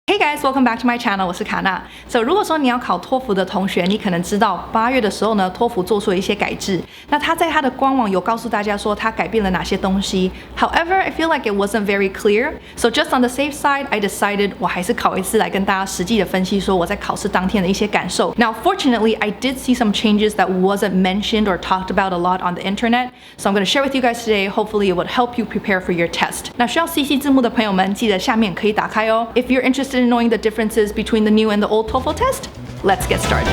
Hey guys, welcome back to my channel. 我是卡娜。So 如果说你要考托福的同学，你可能知道8月的时候呢，托福做出了一些改制。那他在他的官网有告诉大家说他改变了哪些东西。However, I feel like it wasn't very clear. So just on the safe side, I decided 我还是考一次来跟大家实际的分析说我在考试当天的一些感受。Now, fortunately, I did see some changes that wasn't mentioned or talked about a lot on the internet. So I'm going to share with you guys today. Hopefully, it would help you prepare for your test. 那需要 CC 字幕的朋友们，记得下面可以打开哦。If you're interested in knowing the differences between the new and the old TOEFL test, let's get started.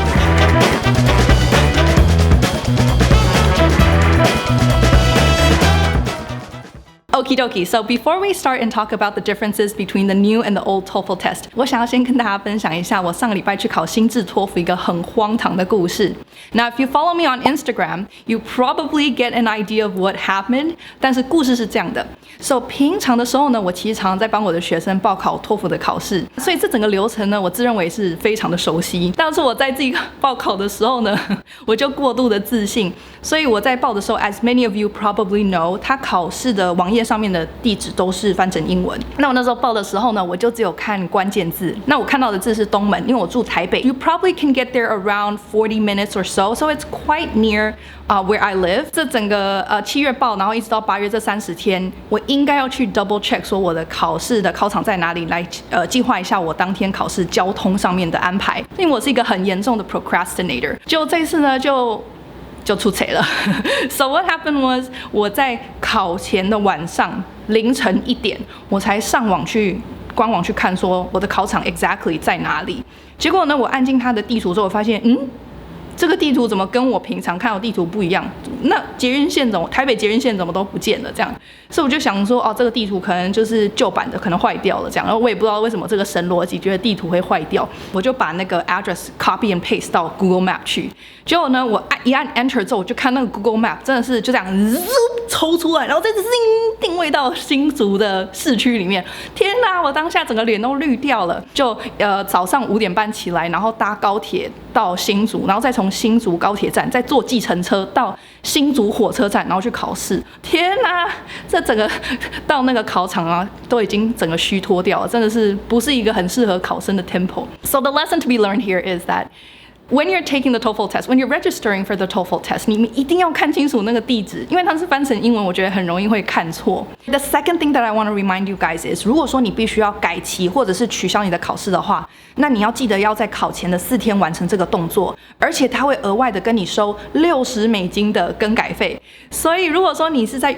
Okie dokie. So before we start and talk about the differences between the new and the old TOEFL test, 我想要先跟大家分享一下我上个礼拜去考新制托福一个很荒唐的故事。Now, if you follow me on Instagram, you probably get an idea of what happened. 但是故事是这样的。So 平常的时候呢，我其实常常在帮我的学生报考托福的考试，所以这整个流程呢，我自认为是非常的熟悉。但是我在自己报考的时候呢，我就过度的自信，所以我在报的时候 ，as many of you probably know, 它考试的网页上面的地址都是翻成英文。那我那时候报的时候呢，我就只有看关键字。那我看到的字是东门，因为我住台北。You probably can get there around 40 minutes or so, so it's quite near where I live. 这整个7月报，然后一直到8月这30天，我应该要去 double check 说我的考试的考场在哪里，来计划一下我当天考试交通上面的安排。因为我是一个很严重的 procrastinator， 就这次呢就出错了。So what happened was 我在考前的晚上凌晨1点，我才上网去官网去看说我的考场 exactly 在哪里。结果呢，我按进它的地图之后，我发现这个地图怎么跟我平常看到地图不一样？那捷运线台北捷运线怎么都不见了？这样，所以我就想说，这个地图可能就是旧版的，可能坏掉了这样。然后我也不知道为什么这个神逻辑觉得地图会坏掉，我就把那个 address copy and paste 到 Google Map 去。结果呢，我一按 Enter 之后，我就看那个 Google Map 真的是就这样抽出来，然后再定位到新竹的市区里面。天哪！我当下整个脸都绿掉了。就早上5点半起来，然后搭高铁到新竹，然后再从新竹高铁站再坐计程车到新竹火车站，然后去考试。天哪，这整个到那个考场啊，都已经整个虚脱掉了，真的是不是一个很适合考生的 tempo. So the lesson to be learned here is that when you're taking the TOEFL test, when you're registering for the TOEFL test, 你们一定要看清楚那个地址，因为它是翻成英文，我觉得很容易会看错。The second thing that I want to remind you guys is, 如果说你必须要改期或者是取消你的考试的话，那你要记得要在考前的4天完成这个动作，而且它会额外的跟你收$60的更改费。所以如果说你是在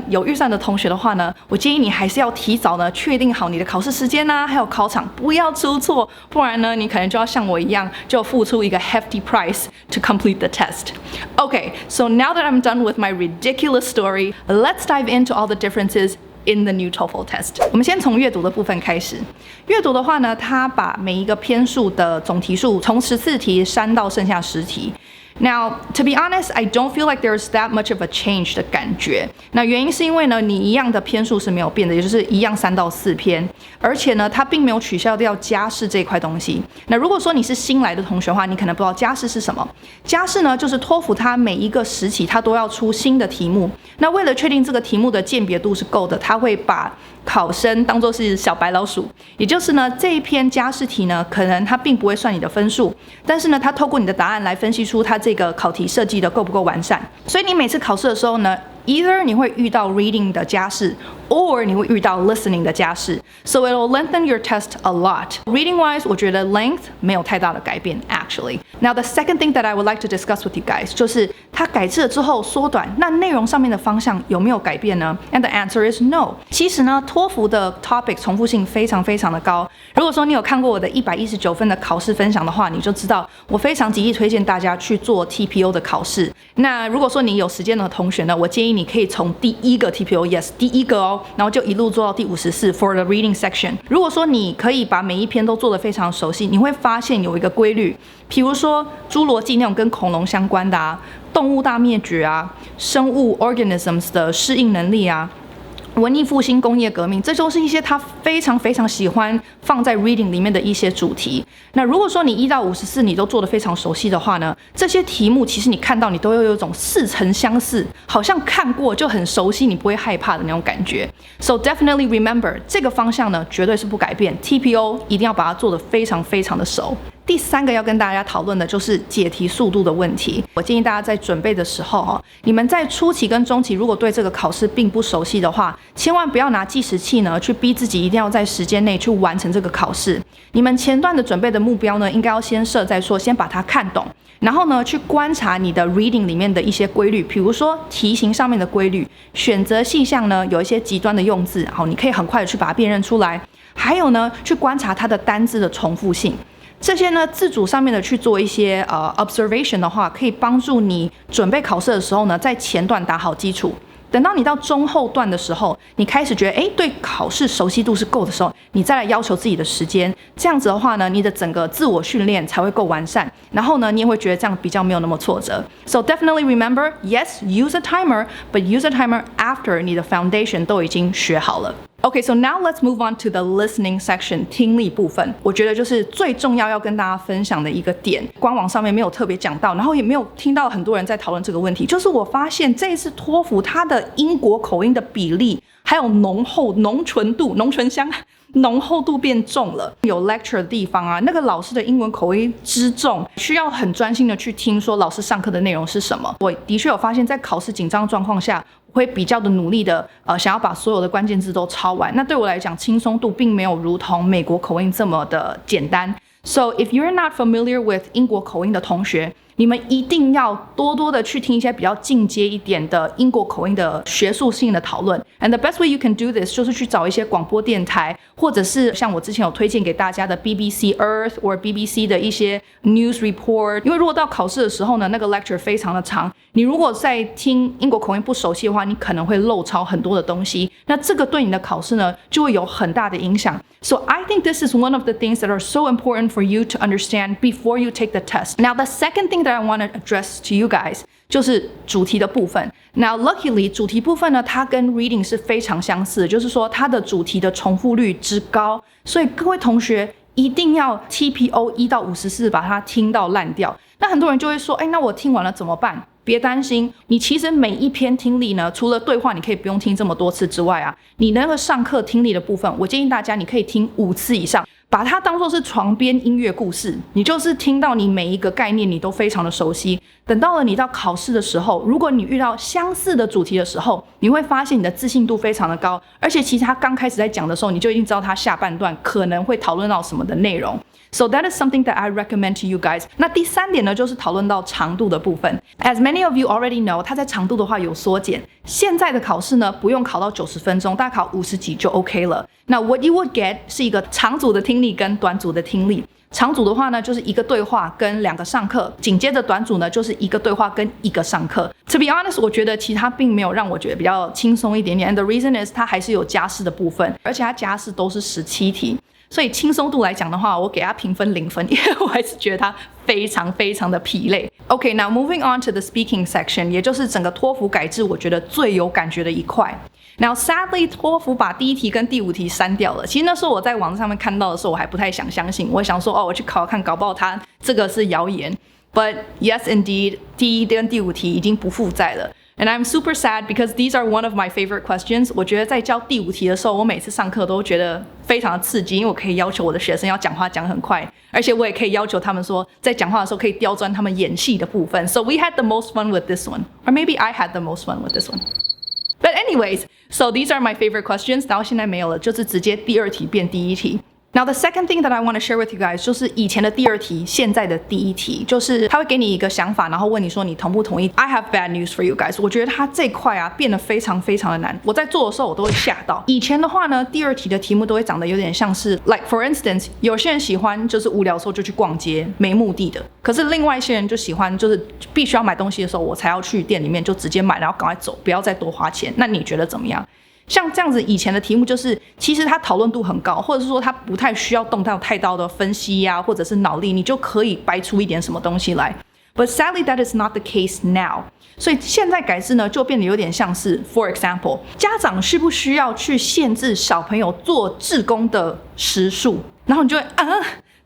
有预算的同学的话呢，我建议你还是要提早呢确定好你的考试时间啊，还有考场，不要出错，不然呢你可能就要像我一样，就付出一个hefty price to complete the test. Okay, so now that I'm done with my ridiculous story, let's dive into all the differences in the new TOEFL test. 我们先从阅读的部分开始。阅读的话呢，它把每一个篇数的总题数从14题删到剩下10题。Now, to be honest, I don't feel like there's that much of a change 的感觉。那原因是因为呢，你一样的篇数是没有变的，也就是一样3到4篇，而且呢，它并没有取消掉家事这一块东西。那如果说你是新来的同学的话，你可能不知道家事是什么。家事呢，就是托福它每一个时期它都要出新的题目。那为了确定这个题目的鉴别度是够的，它会把考生当作是小白老鼠，也就是呢，这一篇家事题呢，可能它并不会算你的分数，但是呢，它透过你的答案来分析出它这个考题设计的够不够完善。所以你每次考试的时候呢，either 你会遇到 reading 的家事 ，or 你会遇到 listening 的家事。So it will lengthen your test a lot. Reading wise, 我觉得 length 没有太大的改变 actually. Now the second thing that I would like to discuss with you guys 就是它改制了之后缩短，那内容上面的方向有没有改变呢？ And the answer is no. 其实呢，托福的 topic 重复性非常非常的高。如果说你有看过我的119分的考试分享的话，你就知道我非常极力推荐大家去做 TPO 的考试。那如果说你有时间的同学呢，我建议你可以从第一个 TPO, yes, 第一个哦，然后就一路做到第54 for the reading section. 如果说你可以把每一篇都做得非常熟悉，你会发现有一个规律，比如说侏罗纪那种跟恐龙相关的动物大灭绝啊，生物 organisms 的适应能力啊，文艺复兴、工业革命，这都是一些他非常非常喜欢放在 reading 里面的一些主题。那如果说你1到54你都做得非常熟悉的话呢，这些题目其实你看到你都会有一种似曾相似，好像看过就很熟悉，你不会害怕的那种感觉。So definitely remember 这个方向呢，绝对是不改变。TPO 一定要把它做得非常非常的熟。第3个要跟大家讨论的就是解题速度的问题。我建议大家在准备的时候，你们在初期跟中期如果对这个考试并不熟悉的话，千万不要拿计时器呢去逼自己一定要在时间内去完成这个考试。你们前段的准备的目标呢，应该要先设在说先把它看懂，然后呢去观察你的 reading 里面的一些规律，比如说题型上面的规律，选择细项呢有一些极端的用字，好，你可以很快的去把它辨认出来。还有呢，去观察它的单字的重复性。这些呢，自主上面的去做一些observation 的话，可以帮助你准备考试的时候呢，在前段打好基础。等到你到中后段的时候，你开始觉得对考试熟悉度是够的时候，你再来要求自己的时间。这样子的话呢，你的整个自我训练才会够完善。然后呢，你也会觉得这样比较没有那么挫折。So definitely remember, yes, use a timer, but use a timer after 你的 foundation 都已经学好了。Okay, so now let's move on to the listening section 听力部分。我觉得就是最重要跟大家分享的一个点，官网上面没有特别讲到，然后也没有听到很多人在讨论这个问题。就是我发现这一次托福它的英国口音的比例，还有浓醇度、浓醇香。浓厚度变重了，有 lecture 的地方啊，那个老师的英文口音之重，需要很专心的去听说老师上课的内容是什么。我的确有发现，在考试紧张状况下，我会比较的努力的想要把所有的关键字都抄完。那对我来讲，轻松度并没有如同美国口音这么的简单。So if you're not familiar with 英国口音的同学，你们一定要多多的去听一些比较进阶一点的英国口音的学术性的讨论。And the best way you can do this 就是去找一些广播电台，或者是像我之前有推荐给大家的 BBC Earth 或 BBC 的一些 news report。因为如果到考试的时候呢，那个 lecture 非常的长，你如果在听英国口音不熟悉的话，你可能会漏抄很多的东西。那这个对你的考试呢，就会有很大的影响。So I think this is one of the things that are so important for you to understand before you take the test. Now the second thing that I want to address to you guys 就是主题的部分。Now luckily 主题部分呢，它跟 reading 是非常相似的，就是说它的主题的重复率之高，所以各位同学一定要 TPO 1到54把它听到烂掉。那很多人就会说，那我听完了怎么办？别担心，你其实每一篇听力呢，除了对话你可以不用听这么多次之外啊，你那个上课听力的部分，我建议大家你可以听5次以上，把它当作是床边音乐故事，你就是听到你每一个概念你都非常的熟悉。等到了你到考试的时候，如果你遇到相似的主题的时候，你会发现你的自信度非常的高，而且其实他刚开始在讲的时候，你就已经知道他下半段可能会讨论到什么的内容。So that is something that I recommend to you guys. 那第3点呢，就是讨论到长度的部分。As many of you already know, 它在长度的话有缩减。现在的考试呢，不用考到90分钟，大概考50几就 OK 了。那 what you would get 是一个长组的听力跟短组的听力。长组的话呢，就是1个对话跟2个上课，紧接着短组呢，就是1个对话跟1个上课。To be honest, 我觉得其他并没有让我觉得比较轻松一点点。And the reason is 它还是有加试的部分，而且它加试都是17题。所以轻松度来讲的话，我给他评分0分，因为我还是觉得他非常非常的疲累。Okay, now moving on to the speaking section, 也就是整个托福改制我觉得最有感觉的一块。Now sadly, 托福把第1题跟第5题删掉了。其实那时候我在网上面看到的时候，我还不太想相信，我想说我去考看，搞不好他这个是谣言。But yes, indeed, 第1跟第5题已经不复在了。And I'm super sad because these are one of my favorite questions. 我觉得在教第5题的时候，我每次上课都觉得非常的刺激，因为我可以要求我的学生要讲话讲很快，而且我也可以要求他们说，在讲话的时候可以刁钻他们演戏的部分。So we had the most fun with this one, or maybe I had the most fun with this one. But anyways, so these are my favorite questions. 然后现在没有了，就是直接第2题变第1题。Now the second thing that I want to share with you guys 就是以前的第2题，现在的第1题，就是他会给你一个想法，然后问你说你同不同意。I have bad news for you guys. 我觉得他这块啊变得非常非常的难。我在做的时候我都会吓到。以前的话呢，第2题的题目都会长得有点像是 like for instance， 有些人喜欢就是无聊的时候就去逛街，没目的的。可是另外一些人就喜欢就是必须要买东西的时候，我才要去店里面就直接买，然后赶快走，不要再多花钱。那你觉得怎么样？像这样子以前的题目就是其实它讨论度很高，或者是说它不太需要动到太多的分析啊，或者是脑力，你就可以掰出一点什么东西来。But sadly, that is not the case now. 所以现在改制呢，就变得有点像是 ，for example， 家长需不需要去限制小朋友做志工的时数？然后你就会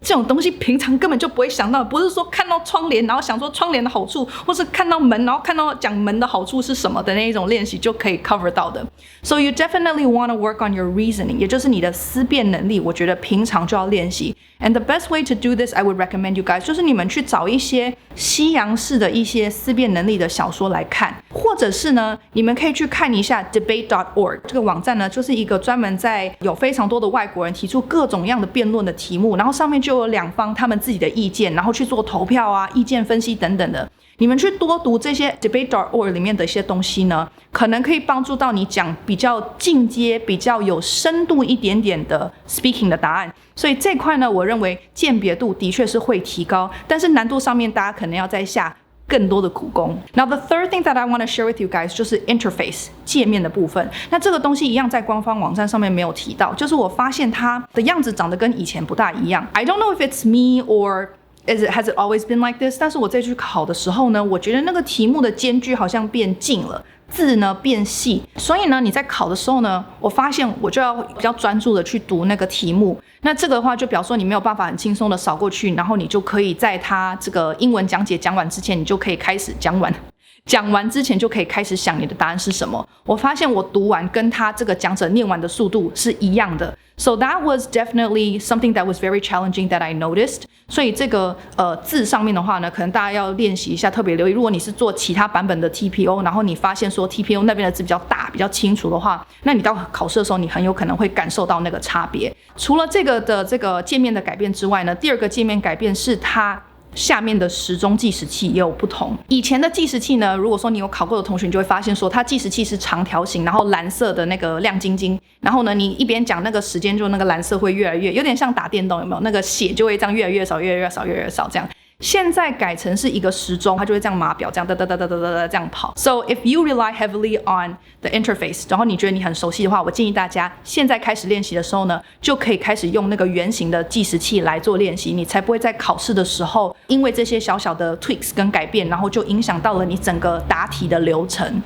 这种东西平常根本就不会想到，不是说看到窗帘然后想说窗帘的好处，或是看到门然后看到讲门的好处是什么的那一种练习就可以 cover 到的。So you definitely want to work on your reasoning， 也就是你的思辨能力，我觉得平常就要练习。And the best way to do this, I would recommend you guys， 就是你们去找一些西洋式的一些思辨能力的小说来看，或者是呢，你们可以去看一下 debate.org 这个网站呢，就是一个专门在有非常多的外国人提出各种样的辩论的题目，然后上面就有两方他们自己的意见，然后去做投票啊、意见分析等等的。你们去多读这些 debate.org 里面的一些东西呢，可能可以帮助到你讲比较进阶、比较有深度一点点的 speaking 的答案。所以这块呢，我认为鉴别度的确是会提高，但是难度上面大家可能要再下更多的苦功。Now the third thing that I want to share with you guys 就是 interface 界面的部分。那这个东西一样在官方网站上面没有提到，就是我发现它的样子长得跟以前不大一样。I don't know if it's me or has it always been like this？ 但是我这去考的时候呢，我觉得那个题目的间距好像变近了，字呢变细，所以呢你在考的时候呢，我发现我就要比较专注的去读那个题目。那这个的话就表示说你没有办法很轻松的扫过去，然后你就可以在它这个英文讲解讲完之前，你就可以开始讲完之前就可以开始想你的答案是什么。我发现我读完跟他这个讲者念完的速度是一样的。So that was definitely something that was very challenging that I noticed. 所以这个字上面的话呢，可能大家要练习一下，特别留意。如果你是做其他版本的 TPO， 然后你发现说 TPO 那边的字比较大、比较清楚的话，那你到考试的时候，你很有可能会感受到那个差别。除了这个的这个界面的改变之外呢，第二个界面改变是它下面的时钟计时器也有不同。以前的计时器呢，如果说你有考过的同学，你就会发现说它计时器是长条形，然后蓝色的那个亮晶晶，然后呢你一边讲那个时间，就那个蓝色会越来越，有点像打电动，有没有？那个血就会这样越来越少，越来越少，越来越少这样。现在改成是一个时钟，它就会这样码表，这样哒哒哒哒哒哒这样跑。So if you rely heavily on the interface， 然后你觉得你很熟悉的话，我建议大家现在开始练习的时候呢，就可以开始用那个圆形的计时器来做练习，你才不会在考试的时候因为这些小小的 tweaks 跟改变，然后就影响到了你整个答题的流程。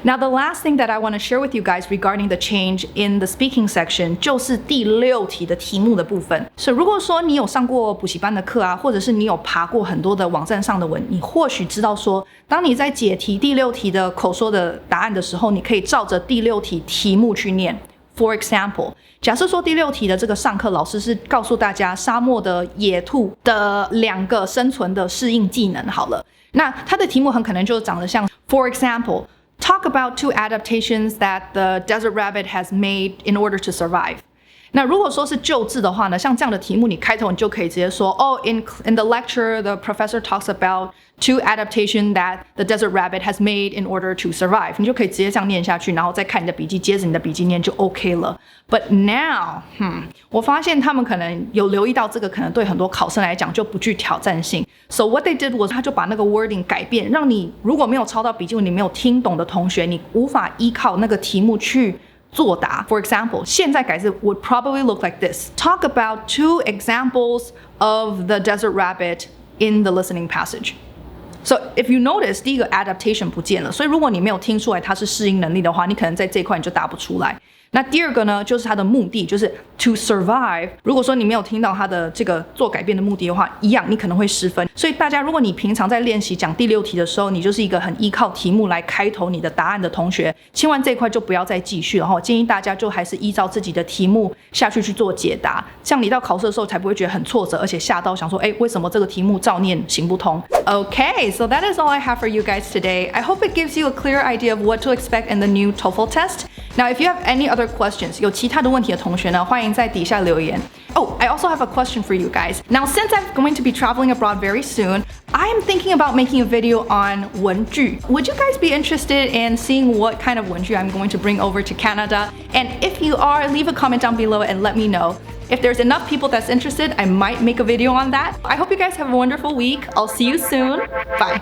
Now the last thing that I want to share with you guys regarding the change in the speaking section 就是第6题的题目的部分。所以如果说你有上过补习班的课啊，或者是你有爬过很多的网站上的文，你或许知道说，当你在解题第6题的口说的答案的时候，你可以照着第6题题目去念。For example， 假设说第6题的这个上课老师是告诉大家沙漠的野兔的2个生存的适应技能好了，那它的题目很可能就长得像 For example， talk about 2 adaptations that the desert rabbit has made in order to survive。那如果说是旧字的话呢，像这样的题目，你开头你就可以直接说in the lecture, the professor talks about 2 adaptations that the desert rabbit has made in order to survive。你就可以直接这样念下去，然后再看你的笔记，接着你的笔记念就 OK 了。But now，我发现他们可能有留意到这个，可能对很多考生来讲就不具挑战性。So what they did was， 他就把那个 wording 改变，让你如果没有抄到笔记，你没有听懂的同学，你无法依靠那个题目去作答。 For example， 现在改字 would probably look like this. Talk about 2 examples of the desert rabbit in the listening passage. So if you notice， 第一个 adaptation 不见了，所以如果你没有听出来它是适应能力的话，你可能在这一块你就答不出来。那第二个呢，就是它的目的，就是 to survive。如果说你没有听到它的这个做改变的目的的话，一样你可能会失分。所以大家，如果你平常在练习讲第6题的时候，你就是一个很依靠题目来开头你的答案的同学，千万这一块就不要再继续了哈。建议大家就还是依照自己的题目下去做解答，这样你到考试的时候才不会觉得很挫折，而且吓到想说，为什么这个题目照念行不通 ？Okay, so that is all I have for you guys today. I hope it gives you a clear idea of what to expect in the new TOEFL test. Now, if you have any other questions， 有其他的问题的同学呢，欢迎在底下留言。Oh, I also have a question for you guys. Now, since I'm going to be traveling abroad very soon, I'm thinking about making a video on 文具. Would you guys be interested in seeing what kind of 文具 I'm going to bring over to Canada? And if you are, leave a comment down below and let me know. If there's enough people that's interested, I might make a video on that. I hope you guys have a wonderful week. I'll see you soon. Bye.